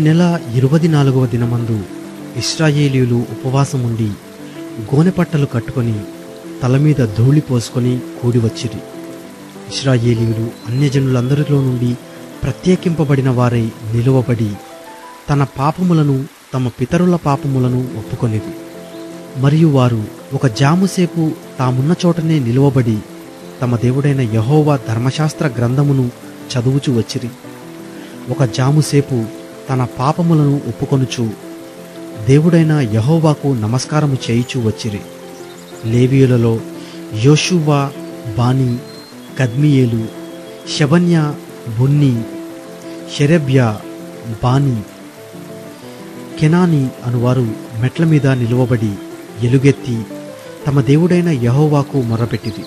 నెల 24వ దినమందు ఇశ్రాయేలీయులు ఉపవాసముండి గోనెపట్టలు కట్టుకొని తలమీద ధూళి పోసుకొని కూడి వచ్చిరి. ఇశ్రాయేలీయులు అన్యజనులందరిలో నుండి ప్రత్యేకింపబడిన వారై నిలువబడి తన పాపములను తమ పితరుల పాపములను ఒప్పుకొనిరి. మరియు వారు ఒక జాముసేపు తామున్న చోటనే నిలువబడి తమ దేవుడైన యెహోవా ధర్మశాస్త్ర గ్రంథమును చదువుచు వచ్చిరి. ఒక జాముసేపు తన పాపములను ఒప్పుకొనుచు దేవుడైన యెహోవాకు నమస్కారము చేయుచూ వచ్చిరి. లేవీయులలో యోషువ, బానీ, కద్మియేలు, షెబన్యా, బున్నీ, షెరెబ్యా, బానీ, కెనానీ అనువారు మెట్ల మీద నిలువబడి ఎలుగెత్తి తమ దేవుడైన యెహోవాకు మొర్రపెట్టిరి.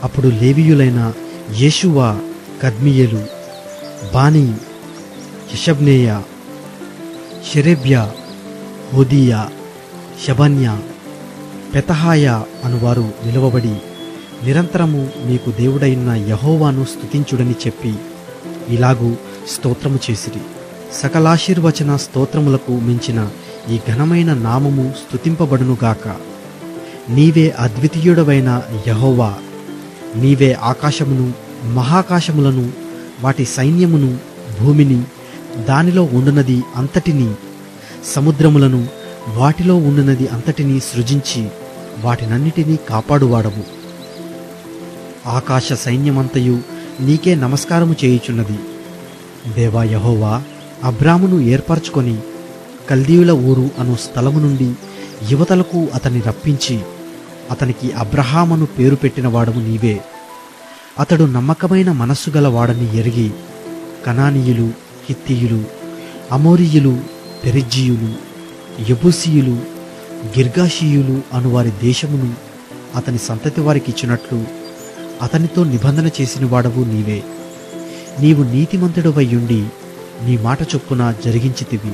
అప్పుడు లేవీయులైన యేషువ, కద్మియేలు, బానీ, యెషబ్నేయ, షెరెబ్యా, హోదీయా, షెబన్యా, పెతహాయ అనువారు నిలువబడి నిరంతరము మీకు దేవుడైన యెహోవాను స్తుతించుడని చెప్పి ఇలాగూ స్తోత్రము చేసిరి. సకలాశీర్వచన స్తోత్రములకు మించిన ఈ ఘనమైన నామము స్తుతింపబడునుగాక. నీవే అద్వితీయుడవైన యెహోవా, నీవే ఆకాశమును, మహాకాశములను, వాటి సైన్యమును, భూమిని, దానిలో ఉండునది అంతటినీ, సముద్రములను, వాటిలో ఉండునది అంతటినీ సృజించి వాటినన్నిటినీ కాపాడువాడవు. ఆకాశ సైన్యమంతయు నీకే నమస్కారము చేయుచున్నది. దేవా యెహోవా, అబ్రామును ఏర్పరచుకొని కల్దీయుల ఊరు అను స్థలము నుండి యువతలకు అతన్ని రప్పించి అతనికి అబ్రహామను పేరు పెట్టిన వాడము నీవే. అతడు నమ్మకమైన మనస్సు గల వాడని ఎరిగి కనానీయులు, హిత్తీయులు, అమోరీయులు, పెరిజ్జీయులు, యెబూసీయులు, గిర్గాషీయులు అను వారి దేశమును అతని సంతతి వారికి ఇచ్చినట్లు అతనితో నిబంధన చేసిన వాడవు నీవే. నీవు నీతిమంతుడవయ్యుండి నీ మాట చొప్పున జరిగించితివి.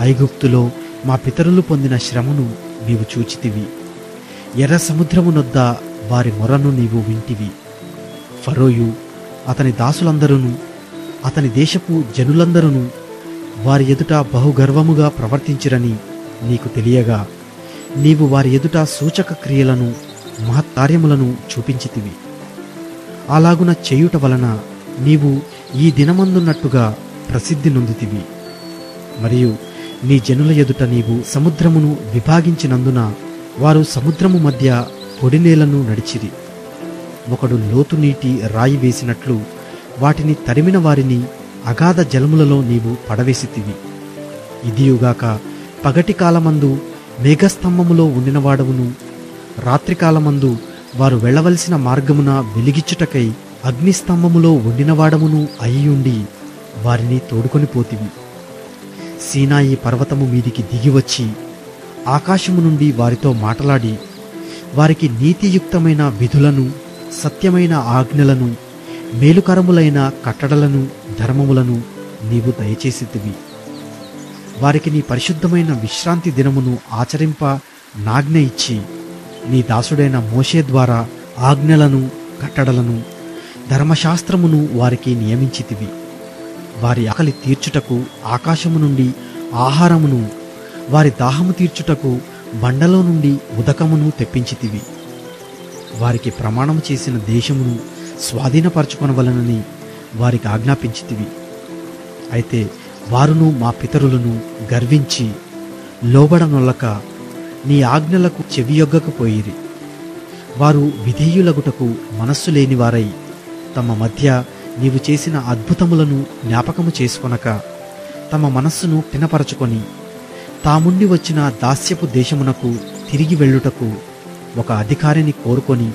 ఐగుప్తులో మా పితరులు పొందిన శ్రమను నీవు చూచితివి. ఎర్ర సముద్రమునొద్ద వారి మొరను నీవు వింటివి. ఫరోయు, అతని దాసులందరూ, అతని దేశపు జనులందరూ వారి ఎదుట బహుగర్వముగా ప్రవర్తించిరని నీకు తెలియగా నీవు వారి ఎదుట సూచక క్రియలను, మహత్కార్యములను చూపించితివి. అలాగున చేయుట వలన నీవు ఈ దినమందున్నట్టుగా ప్రసిద్ధి నొందితివి. మరియు నీ జనుల ఎదుట నీవు సముద్రమును విభాగించినందున వారు సముద్రము మధ్య పొడినేలను నడిచిరి. ఒకడు లోతు నీటి రాయి వేసినట్లు వాటిని తరిమిన వారిని అగాధ జలములలో నీవు పడవేసితివి. ఇదియుగాక పగటి కాలమందు మేఘస్తంభములో ఉండినవాడవును, రాత్రికాలమందు వారు వెళ్ళవలసిన మార్గమున వెలిగిచ్చుటకై అగ్నిస్తంభములో ఉండినవాడమును అయ్యుండి వారిని తోడుకొని పోతివి. సీనాయి పర్వతము మీదికి దిగివచ్చి ఆకాశము నుండి వారితో మాటలాడి వారికి నీతియుక్తమైన విధులను, సత్యమైన ఆజ్ఞలను, మేలుకరములైన కట్టడలను, ధర్మములను నీవు దయచేసితివి. వారికి నీ పరిశుద్ధమైన విశ్రాంతి దినమును ఆచరింప నాజ్ఞ ఇచ్చి నీ దాసుడైన మోషే ద్వారా ఆజ్ఞలను, కట్టడలను, ధర్మశాస్త్రమును వారికి నియమించితివి. వారి ఆకలి తీర్చుటకు ఆకాశము నుండి ఆహారమును, వారి దాహము తీర్చుటకు బండలో నుండి ఉదకమును తెప్పించితివి. వారికి ప్రమాణము చేసిన దేశమును స్వాధీనపరచుకొనవలనని వారికి ఆజ్ఞాపించితివి. అయితే వారును మా పితరులను గర్వించి లోబడనొల్లక నీ ఆజ్ఞలకు చెవియొగ్గకపోయిరి. వారు విధేయులగుటకు మనస్సు లేనివారై తమ మధ్య నీవు చేసిన అద్భుతములను జ్ఞాపకము చేసుకొనక తమ మనస్సును తినపరచుకొని తాముండి వచ్చిన దాస్యపు దేశమునకు తిరిగి వెళ్ళుటకు ఒక అధికారిని కోరుకొని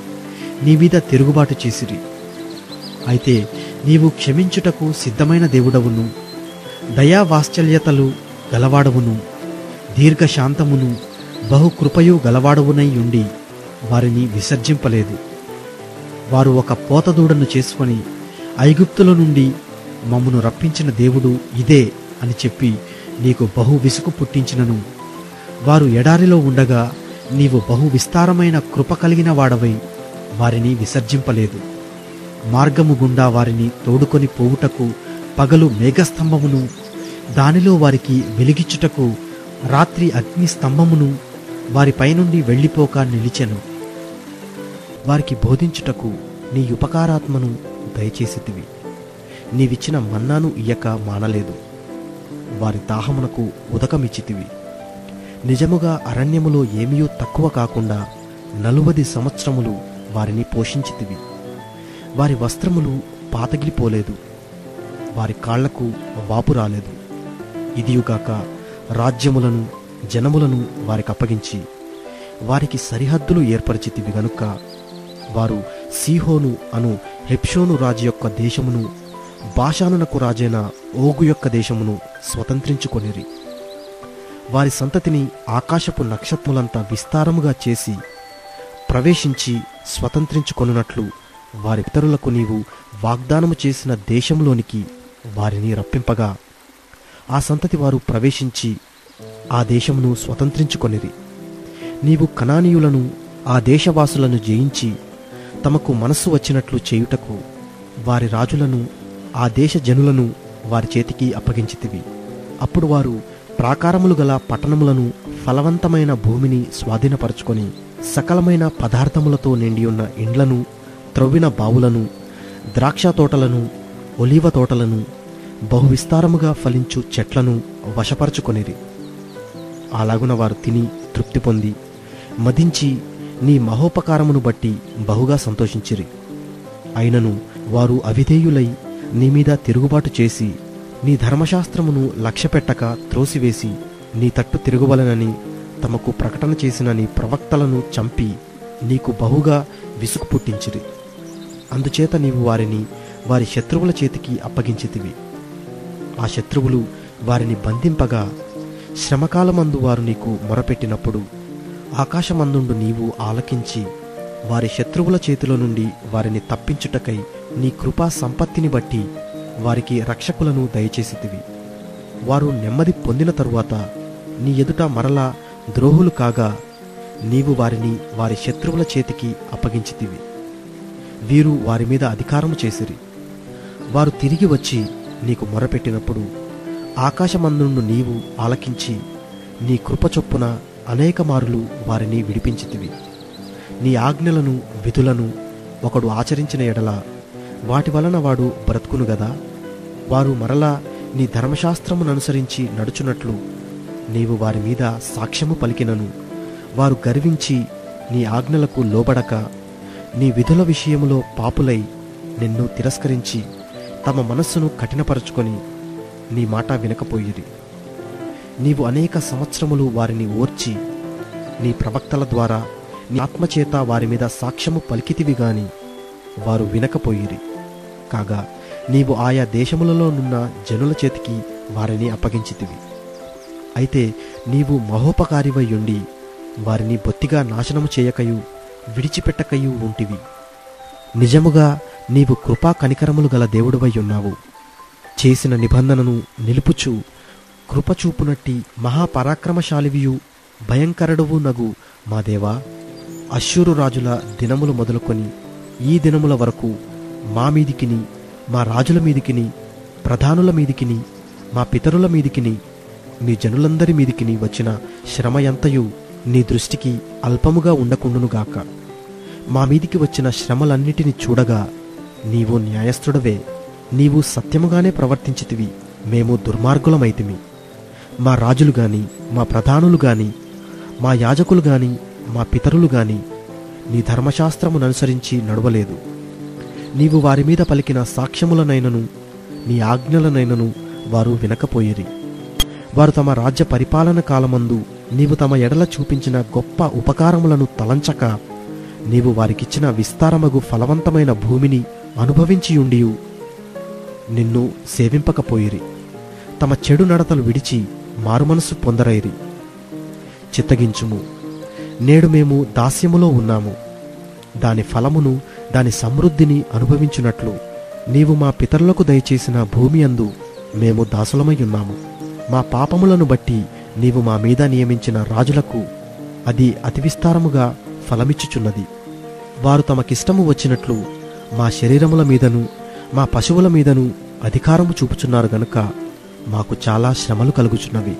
నీ మీద తిరుగుబాటు చేసిరి. అయితే నీవు క్షమించుటకు సిద్ధమైన దేవుడవును, దయావాత్సల్యతలు గలవాడవును, దీర్ఘశాంతమును, బహుకృపయు గలవాడవునై ఉండి వారిని విసర్జింపలేదు. వారు ఒక పోతదూడను చేసుకొని ఐగుప్తుల నుండి మమ్మను రప్పించిన దేవుడు ఇదే అని చెప్పి నీకు బహు విసుగు పుట్టించినను వారు ఎడారిలో ఉండగా నీవు బహు విస్తారమైన కృప కలిగిన వాడవై వారిని విసర్జింపలేదు. మార్గము గుండా వారిని తోడుకొని పోవుటకు పగలు మేఘస్తంభమును, దానిలో వారికి వెలిగిచ్చుటకు రాత్రి అగ్ని స్తంభమును వారిపై నుండి వెళ్ళిపోక నిలిచెను. వారికి బోధించుటకు నీ ఉపకారాత్మను దయచేసితివి. నీవిచ్చిన మన్నాను ఇయ్యక మానలేదు. వారి దాహమునకు ఉదకమిచ్చితివి. నిజముగా అరణ్యములో ఏమీయూ తక్కువ కాకుండా 40 సంవత్సరములు వారిని పోషించితివి. వారి వస్త్రములు పాతగిలిపోలేదు, వారి కాళ్లకు వాపు రాలేదు. ఇదియుగాక రాజ్యములను జనములను వారికి అప్పగించి వారికి సరిహద్దులు ఏర్పరిచితివి గనుక వారు సీహోను అను హెబ్షోను రాజు యొక్క దేశమును, బాషానునకు రాజైన ఓగు యొక్క దేశమును స్వతంత్రించుకొనిరి. వారి సంతతిని ఆకాశపు నక్షత్రములంత విస్తారముగా చేసి ప్రవేశించి స్వతంత్రించుకొనున్నట్లు వారి పితరులకు నీవు వాగ్దానము చేసిన దేశంలోనికి వారిని రప్పింపగా ఆ సంతతి వారు ప్రవేశించి ఆ దేశమును స్వతంత్రించుకొనిరి. నీవు కనానీయులను ఆ దేశవాసులను జయించి తమకు మనస్సు వచ్చినట్లు చేయుటకు వారి రాజులను ఆ దేశ జనులను వారి చేతికి అప్పగించితివి. అప్పుడు వారు ప్రాకారములు గల పట్టణములను, ఫలవంతమైన భూమిని స్వాధీనపరచుకొని సకలమైన పదార్థములతో నిండియున్న ఇండ్లను, త్రవ్విన బావులను, ద్రాక్ష తోటలను, ఒలీవ తోటలను, బహువిస్తారముగా ఫలించు చెట్లను వశపరచుకొనిరి. అలాగున వారు తిని తృప్తి పొంది మదించి నీ మహోపకారమును బట్టి బహుగా సంతోషించిరి. అయినను వారు అవిధేయులై నీ మీద తిరుగుబాటు చేసి నీ ధర్మశాస్త్రమును లక్ష్యపెట్టక త్రోసివేసి నీ తట్టు తిరుగువలనని తమకు ప్రకటన చేసిన నీ ప్రవక్తలను చంపి నీకు బహుగా విసుగు పుట్టించిరి. అందుచేత నీవు వారిని వారి శత్రువుల చేతికి అప్పగించితివి. ఆ శత్రువులు వారిని బంధింపగా శ్రమకాలమందు వారు నీకు మొరపెట్టినప్పుడు ఆకాశమందుండు నీవు ఆలకించి వారి శత్రువుల చేతిలో నుండి వారిని తప్పించుటకై నీ కృపా సంపత్తిని బట్టి వారికి రక్షకులను దయచేసితివి. వారు నెమ్మది పొందిన తరువాత నీ ఎదుట మరలా ద్రోహులు కాగా నీవు వారిని వారి శత్రువుల చేతికి అప్పగించితివి. వీరు వారి మీద అధికారము చేసిరి. వారు తిరిగి వచ్చి నీకు మొరపెట్టినప్పుడు ఆకాశమందుండు నీవు ఆలకించి నీ కృప చొప్పున అనేక మారులు వారిని విడిపించితివి. నీ ఆజ్ఞలను విధులను ఒకడు ఆచరించిన ఎడల వాటి వలన వాడు బ్రతుకును గదా. వారు మరలా నీ ధర్మశాస్త్రముననుసరించి నడుచున్నట్లు నీవు వారి మీద సాక్ష్యము పలికినను వారు గర్వించి నీ ఆజ్ఞలకు లోబడక నీ విధుల విషయములో పాపులై నిన్ను తిరస్కరించి తమ మనస్సును కఠినపరచుకొని నీ మాట వినకపోయిరి. నీవు అనేక సంవత్సరములు వారిని ఓర్చి నీ ప్రవక్తల ద్వారా నీ ఆత్మచేత వారి మీద సాక్ష్యము పలికితివి గాని వారు వినకపోయిరి. కాగా నీవు ఆయా దేశములలోనున్న జనుల చేతికి వారిని అప్పగించితివి. అయితే నీవు మహోపకారివై ఉండి వారిని బొత్తిగా నాశనము చేయకయు విడిచిపెట్టకయు ఉంటివి. నిజముగా నీవు కృపా కనికరములు గల దేవుడివై ఉన్నావు. చేసిన నిబంధనను నిలుపుచు కృపచూపునట్టి మహాపరాక్రమశాలివియు భయంకరుడువు నగు మా దేవా, అశ్షూరు రాజుల దినములు మొదలుకొని ఈ దినముల వరకు మా మీదికిని, మా రాజుల మీదికిని, ప్రధానుల మీదికిని, మా పితరుల మీదికిని, నీ జనులందరి మీదికిని వచ్చిన శ్రమయంతయు నీ దృష్టికి అల్పముగా ఉండకుండునుగాక. మా మీదికి వచ్చిన శ్రమలన్నిటిని చూడగా నీవు న్యాయస్థుడవే. నీవు సత్యముగానే ప్రవర్తించితివి, మేము దుర్మార్గులమైతిమి. మా రాజులు గాని, మా ప్రధానులు గాని, మా యాజకులు గాని, మా పితరులు గాని నీ ధర్మశాస్త్రముననుసరించి నడవలేదు. నీవు వారి మీద పలికిన సాక్ష్యములనైనను నీ ఆజ్ఞలనైనను వారు వినకపోయిరి. వారు తమ రాజ్య పరిపాలన కాలమందు నీవు తమ ఎడల చూపించిన గొప్ప ఉపకారములను తలంచక నీవు వారికిచ్చిన విస్తారమగు ఫలవంతమైన భూమిని అనుభవించియుండియు నిన్ను సేవింపకపోయిరి. తమ చెడు నడతలు విడిచి మారుమనసు పొందరైరి. చిత్తగించుము, నేడు మేము దాస్యములో ఉన్నాము. దాని ఫలమును, దాని సమృద్ధిని అనుభవించున్నట్లు నీవు మా పితరులకు దయచేసిన భూమి అందు మేము దాసులమై ఉన్నాము. మా పాపములను బట్టి నీవు మా మీద నియమించిన రాజులకు అది అతి విస్తారముగా ఫలమిచ్చుచున్నది. వారు తమకిష్టము వచ్చినట్లు మా శరీరముల మీదను మా పశువుల మీదను అధికారము చూపుచున్నారు గనుక మాకు చాలా శ్రమలు కలుగుచున్నవి.